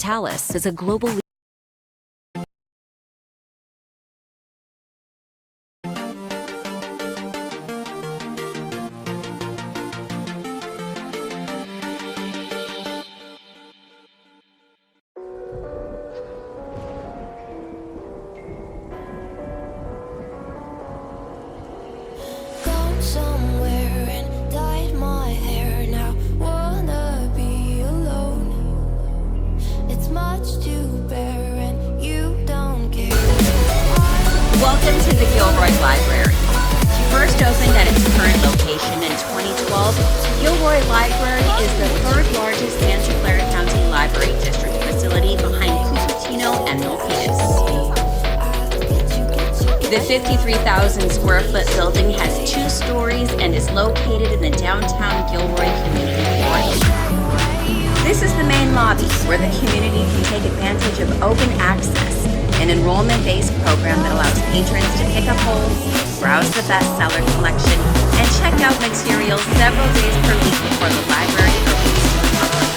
Thales is a global somewhere and dyed my hair now. Wanna be alone. It's much to bear and you don't care. Welcome to the Gilroy Library. First opened at its current location in 2012, Gilroy Library is the third largest Santa Clara County Library District facility behind Cupertino and Milpitas. The 53,000 square foot building has 2 stories and is located in the downtown Gilroy Community Core. This is the main lobby where the community can take advantage of open access, an enrollment-based program that allows patrons to pick up holes, browse the bestseller collection, and check out materials several days per week before the library opens to the public.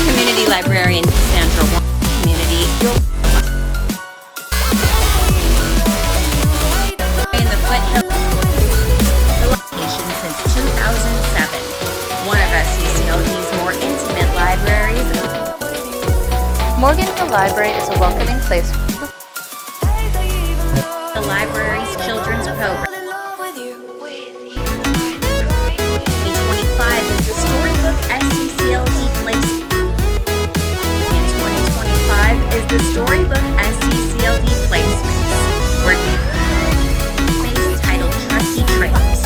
Community librarian Cassandra Wong, community in the Foothill location since 2007, one of SCCLD's more intimate libraries. Morgan Hill Library is a welcoming place. The library's children's program. 2025 is the Storybook SCCLD Place. In 2025 is the Storybook SCCLD Placements, where space titled Trusty Trails.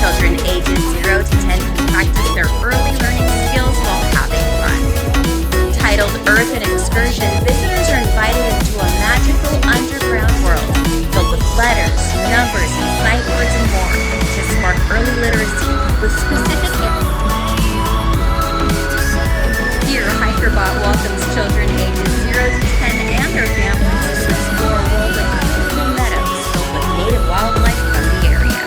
Children ages 0 to 10 can practice their early learning skills while having fun. Titled Earth and Excursion, visitors are invited into a magical underground world filled with letters, numbers, and sight words and more to spark early literacy with specific Here, HikerBot welcomes children ages 0 to 10 and their families to explore a world of beautiful meadows filled with native wildlife from the area.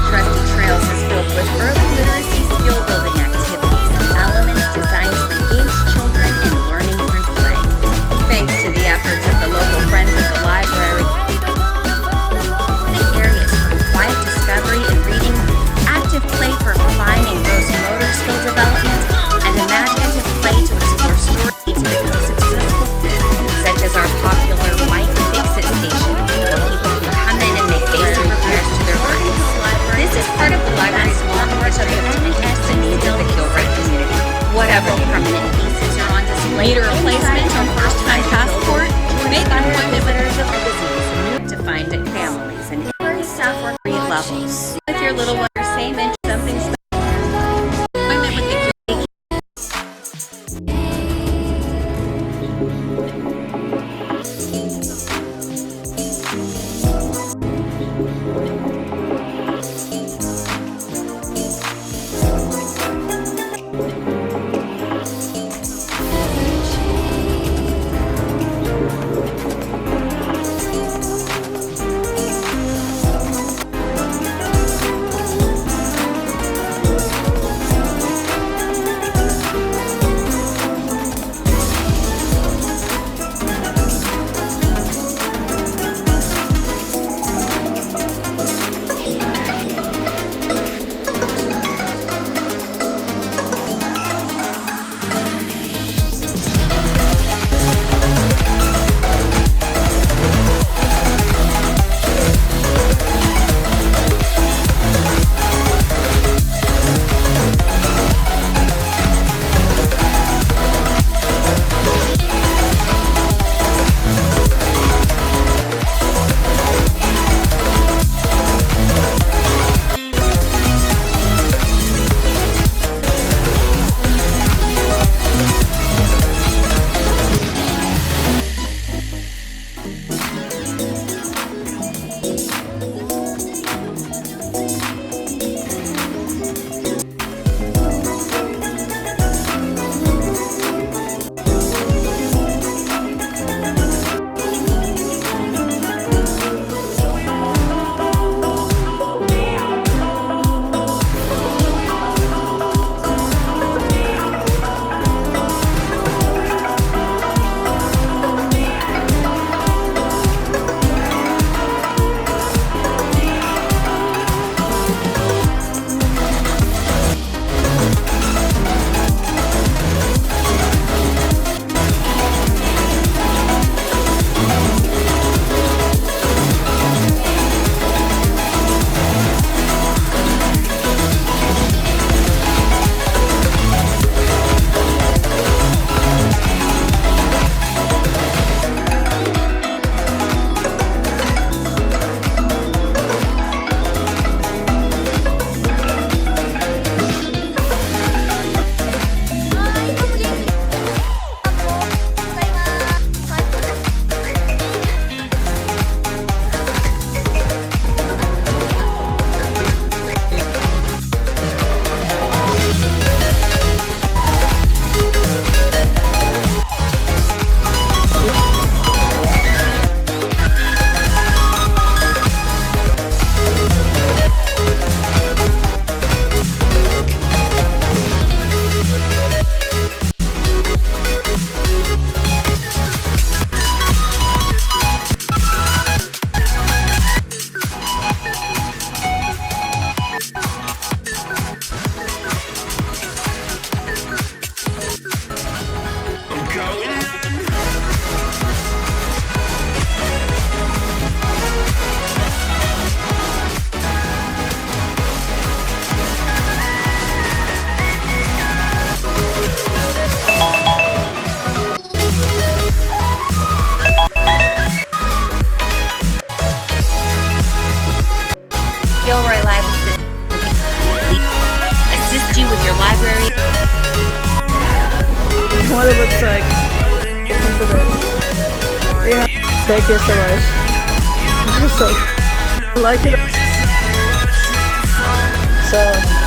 Trusty Trails is filled with early literacy skill building activities and elements designed to engage children in learning through play. Thanks to the efforts of the local friends of the library, the areas for quiet discovery and reading, active play for fine and gross motor skill development, and imaginative play to explore stories to become successful, such as our popular White Fix-It station, where people can come in and make basic repairs to their learning. This is part of the library's long march of commitment to the Gilroy community. Whatever permanent pieces are on display, need a replacement or first-time passport, make an appointment with our magazines to find families and library staff work 3 levels. With your little one, your same interest, something special. Appointment with the Gilroy Gilroy Library assist you with your library. What it looks like. Yeah. Thank you so much. I like it. So.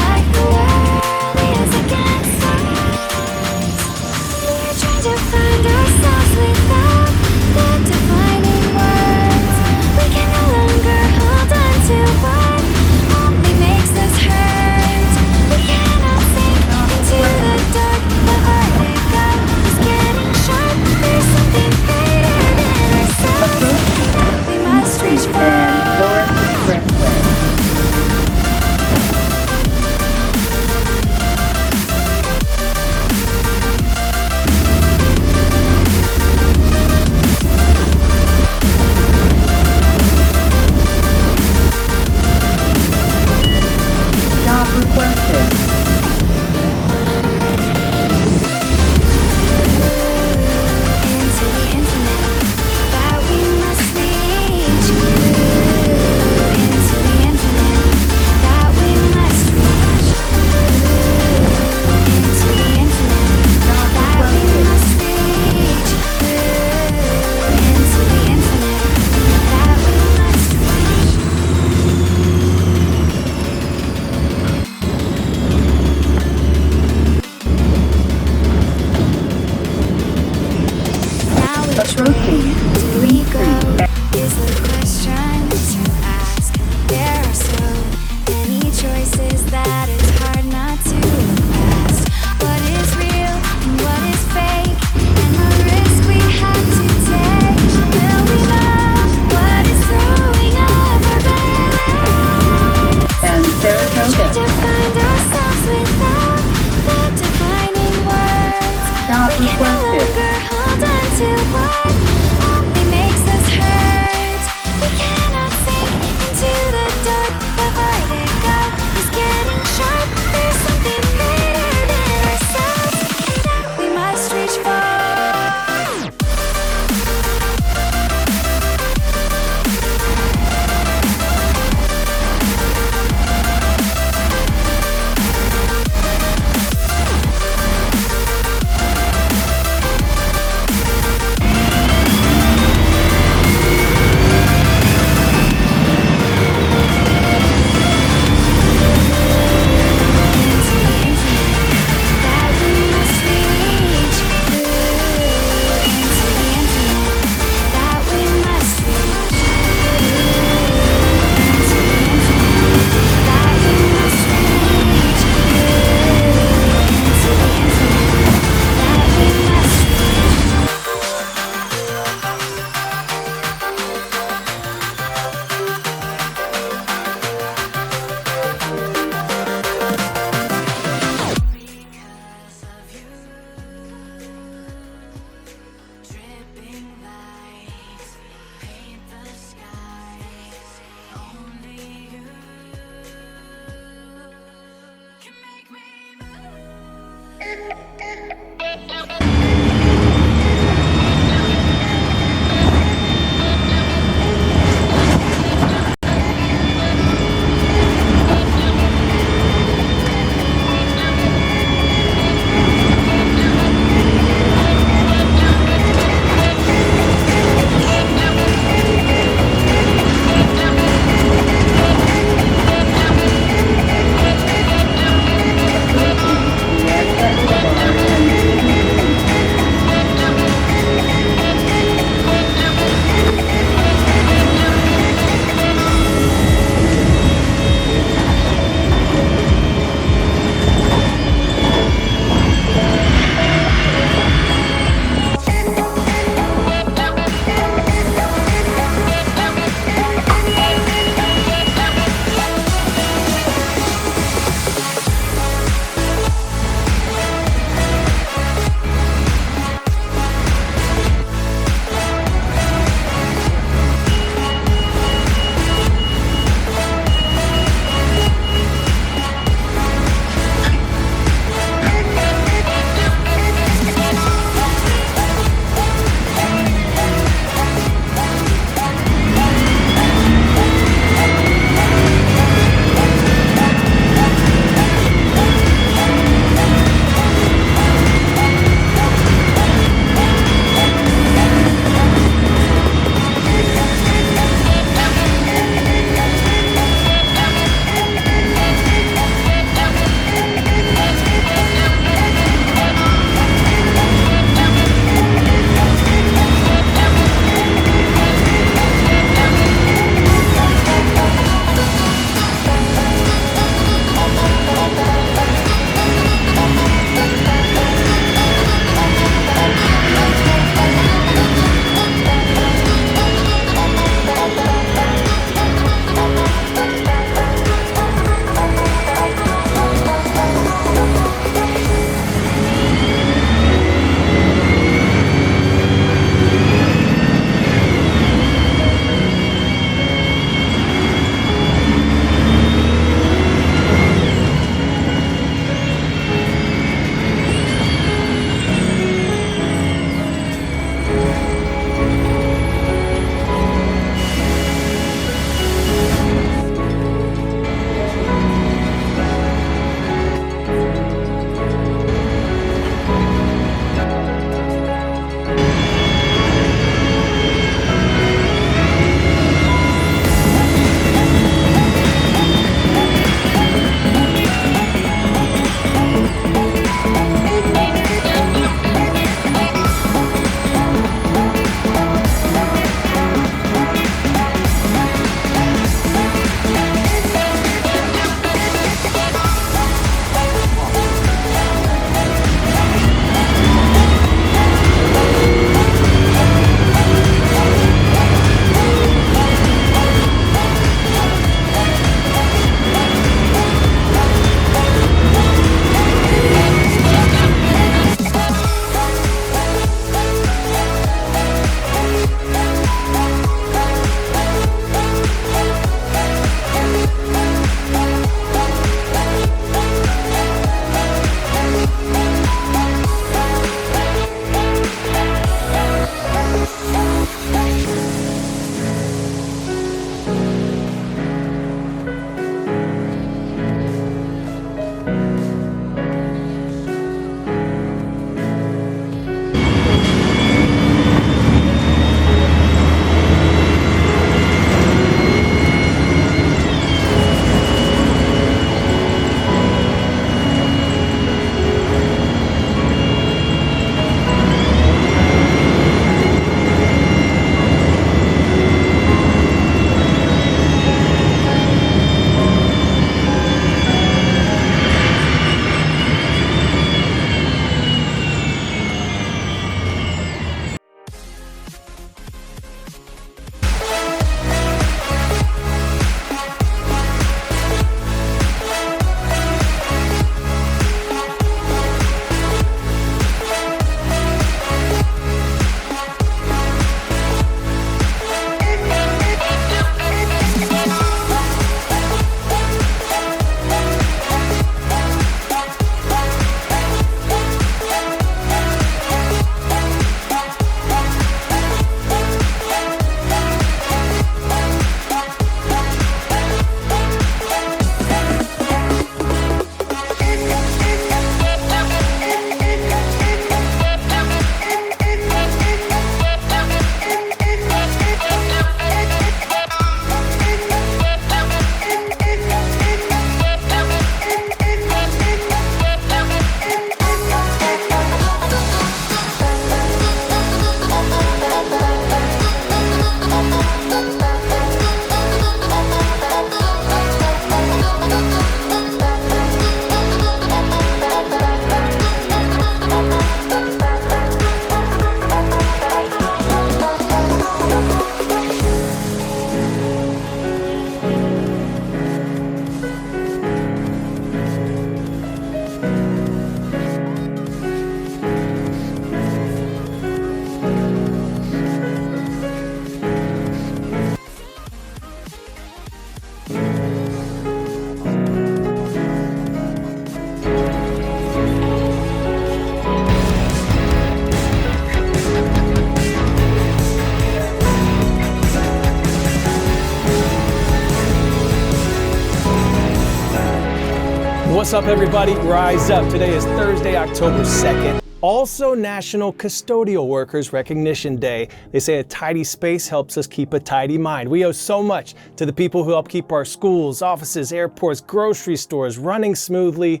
What's up, everybody? Rise up. Today is Thursday, October 2nd. Also National Custodial Workers Recognition Day. They say a tidy space helps us keep a tidy mind. We owe so much to the people who help keep our schools, offices, airports, grocery stores running smoothly.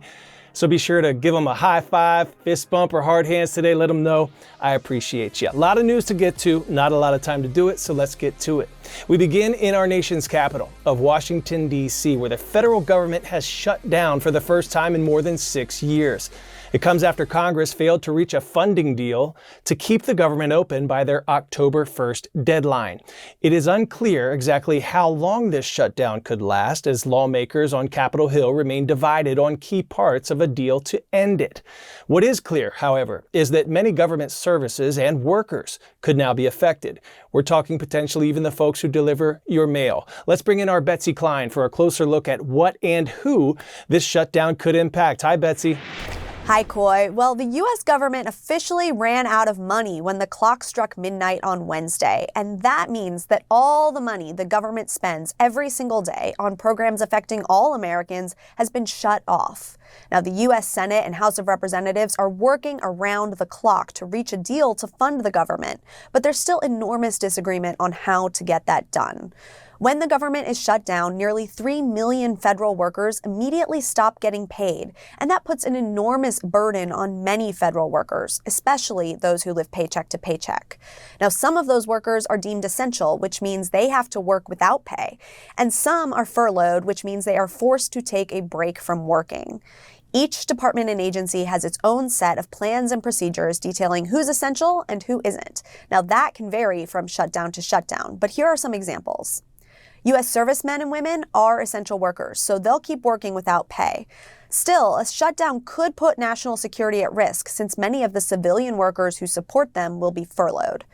So be sure to give them a high five, fist bump, or hard hands today. Let them know I appreciate you. A lot of news to get to, not a lot of time to do it, so let's get to it. We begin in our nation's capital of Washington, D.C., where the federal government has shut down for the first time in more than 6 years. It comes after Congress failed to reach a funding deal to keep the government open by their October 1st deadline. It is unclear exactly how long this shutdown could last, as lawmakers on Capitol Hill remain divided on key parts of a deal to end it. What is clear, however, is that many government services and workers could now be affected. We're talking potentially even the folks who deliver your mail. Let's bring in our Betsy Klein for a closer look at what and who this shutdown could impact. Hi, Betsy. Hi, Coy. Well, the U.S. government officially ran out of money when the clock struck midnight on Wednesday, and that means that all the money the government spends every single day on programs affecting all Americans has been shut off. Now, the U.S. Senate and House of Representatives are working around the clock to reach a deal to fund the government, but there's still enormous disagreement on how to get that done. When the government is shut down, nearly 3 million federal workers immediately stop getting paid, and that puts an enormous burden on many federal workers, especially those who live paycheck to paycheck. Now, some of those workers are deemed essential, which means they have to work without pay, and some are furloughed, which means they are forced to take a break from working. Each department and agency has its own set of plans and procedures detailing who's essential and who isn't. Now, that can vary from shutdown to shutdown, but here are some examples. U.S. servicemen and women are essential workers, so they'll keep working without pay. Still, a shutdown could put national security at risk since many of the civilian workers who support them will be furloughed.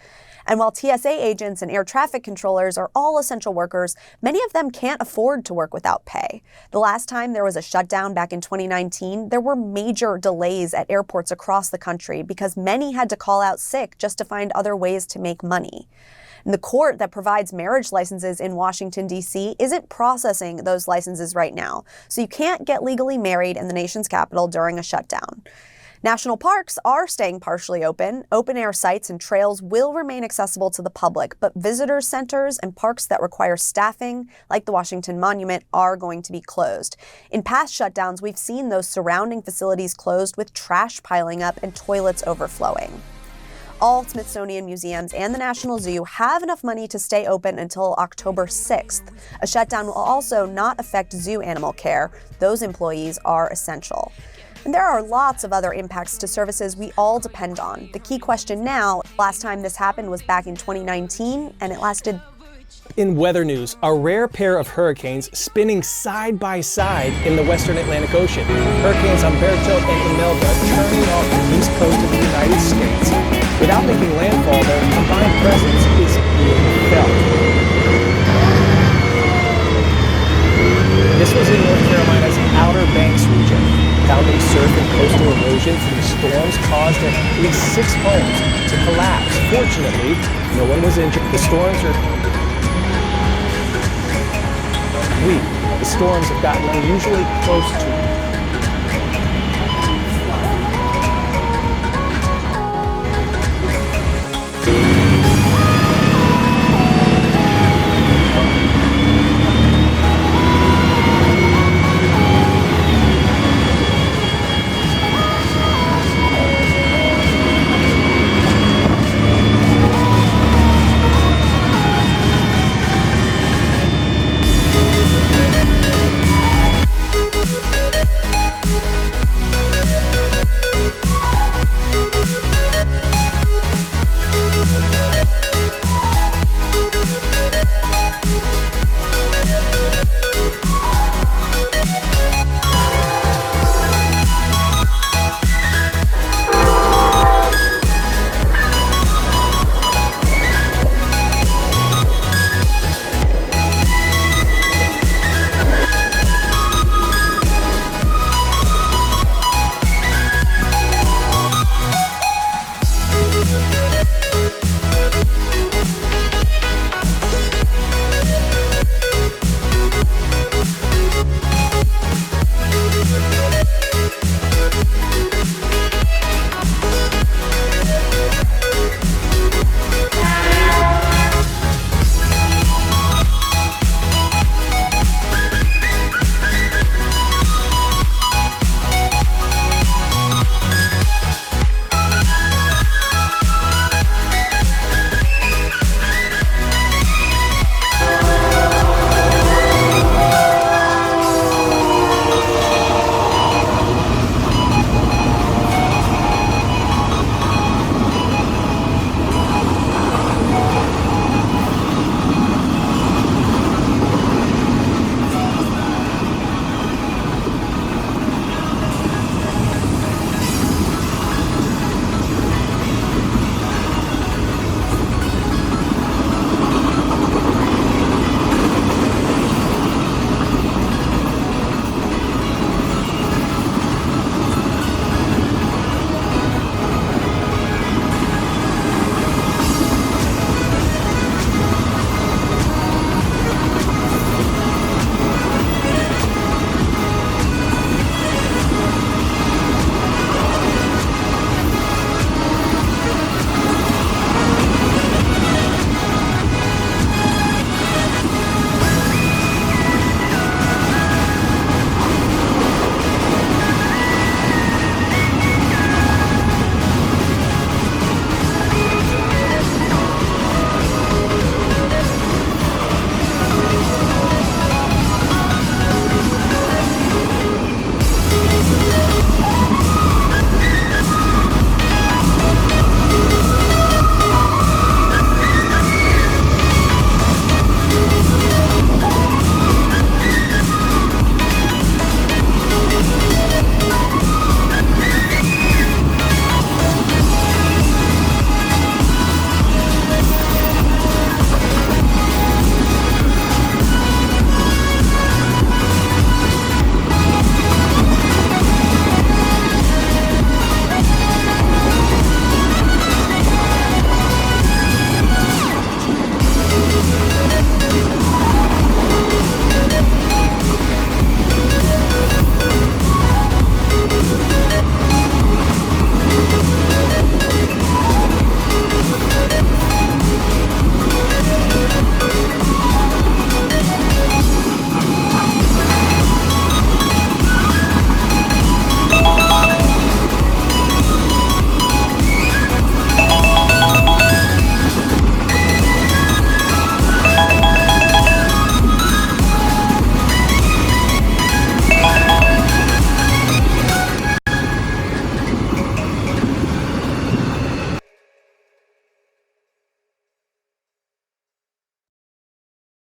And while TSA agents and air traffic controllers are all essential workers, many of them can't afford to work without pay. The last time there was a shutdown back in 2019, there were major delays at airports across the country because many had to call out sick just to find other ways to make money. And the court that provides marriage licenses in Washington, D.C. isn't processing those licenses right now, so you can't get legally married in the nation's capital during a shutdown. National parks are staying partially open. Open-air sites and trails will remain accessible to the public, but visitor centers and parks that require staffing, like the Washington Monument, are going to be closed. In past shutdowns, we've seen those surrounding facilities closed with trash piling up and toilets overflowing. All Smithsonian museums and the National Zoo have enough money to stay open until October 6th. A shutdown will also not affect zoo animal care. Those employees are essential. And there are lots of other impacts to services we all depend on. The key question now, last time this happened was back in 2019, and it lasted. In weather news, a rare pair of hurricanes spinning side by side in the western Atlantic Ocean. Hurricanes Humberto and Imelda turning off the east coast of the United States. Without making landfall, their combined presence is being felt. This was in North Carolina's Outer Banks region. Pounding surf and coastal erosion from the storms caused at least 6 homes to collapse. Fortunately, no one was injured. The storms have gotten unusually close to